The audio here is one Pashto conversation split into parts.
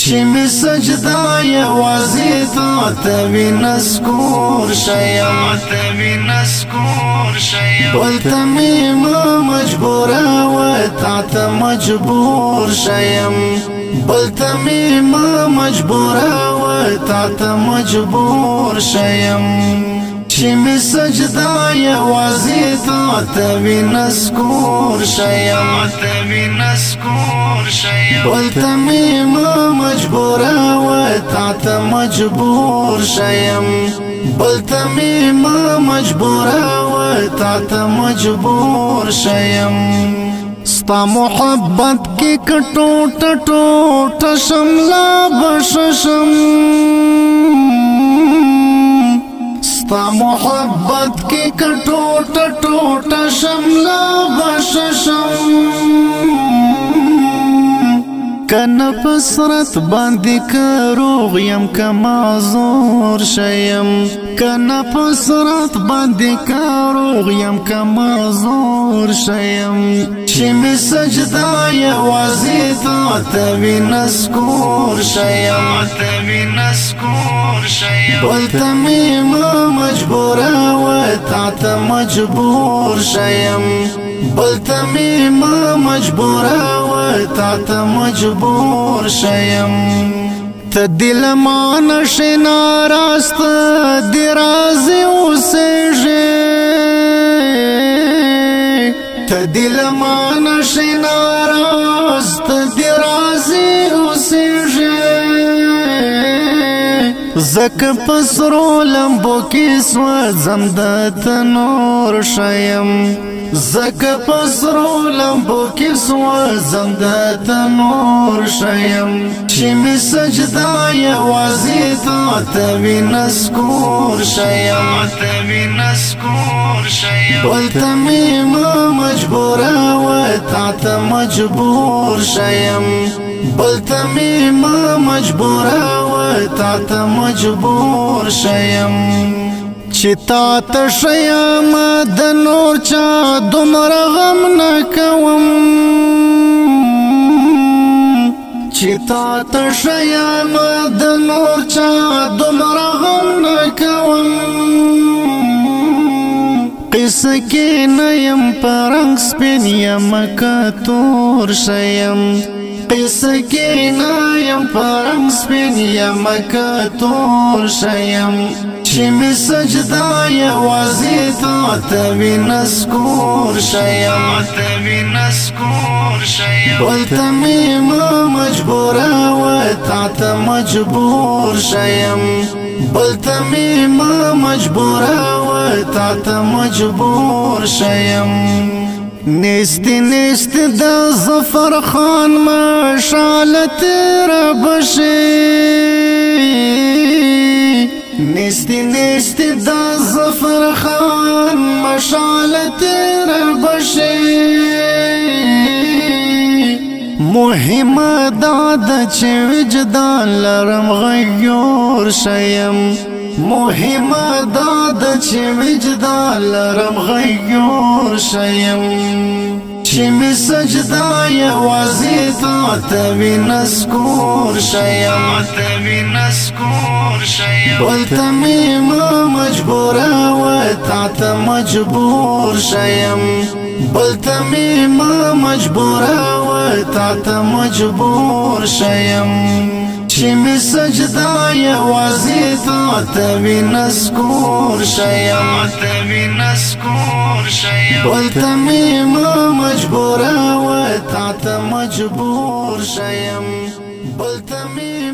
چې می سجدا یوازې تا ته وي نسکور شیم بلته می مجبوره و تا ته مجبور شیم بلته می مجبوره و تا ته مجبور شیم چې می سجدا یوازې تا ته وي نسکور شیم بلته می مجبوره و تا ته مجبور شیم بلته می مجبوره و تا ته مجبور شیم ستا محبت کی کټوټه ټوټه شملا بششم ستا محبت کی کټوټه ټوټه شملا بششم کنا پسرت باندې کروغ یم که معذور شیم کنا پسرت باندې کروغ یم که معذور شیم چې می سجدا یوازې تا ته وي نسکور شیم بلته می مجبوره و تا ته مجبور شیم بلته می مجبوره و تا ته مجبور شیم ته دل مان شنا راست دی رازي اوسېږي ته دل مان شنا راست دی رازي اوسېږي زکه پسرو لمبو کې سوځم د تنور شیم زکه پسرو لمبو کې سوځم د تنور شیم چې می سجدا یوازې تا ته وي نسکور شیم بلته می مجبوره و تا ته مجبور شیم بلته می مجبوره و تا ته مجبور شیم چې تا ته شیم د نور چا دومره غم نه کوم چې تا ته شیم د نور چا دومره غم نه کوم قصه کې نه یم په رنګ سپین یم که تور شیم قصه کې نه یم په رنګ سپین یم که تور شیم چې می سجدا یوازې تا ته وي نسکور شیم بلته می مجبوره و تا ته مجبور شیم بلته می مجبوره و تا ته مجبور شیم نیست د ظفر خان مشالت ربشی نیست د ظفر خان مشالت ربشی مهم داد چې وجدان لرم غیور شیم مهم داد چې وجدان لرم غیور شیم چې می سجدا یوازې تا ته وي نسکور شیم بلته می مجبوره و تا ته مجبور شیم بلته می مجبوره و تا ته مجبور شیم چې می سجدا یوازې تا ته وي نسکور شیم بلته می مجبوره و تا ته مجبور شیم بلته می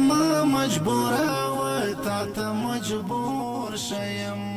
مجبوره و تا ته مجبور شیم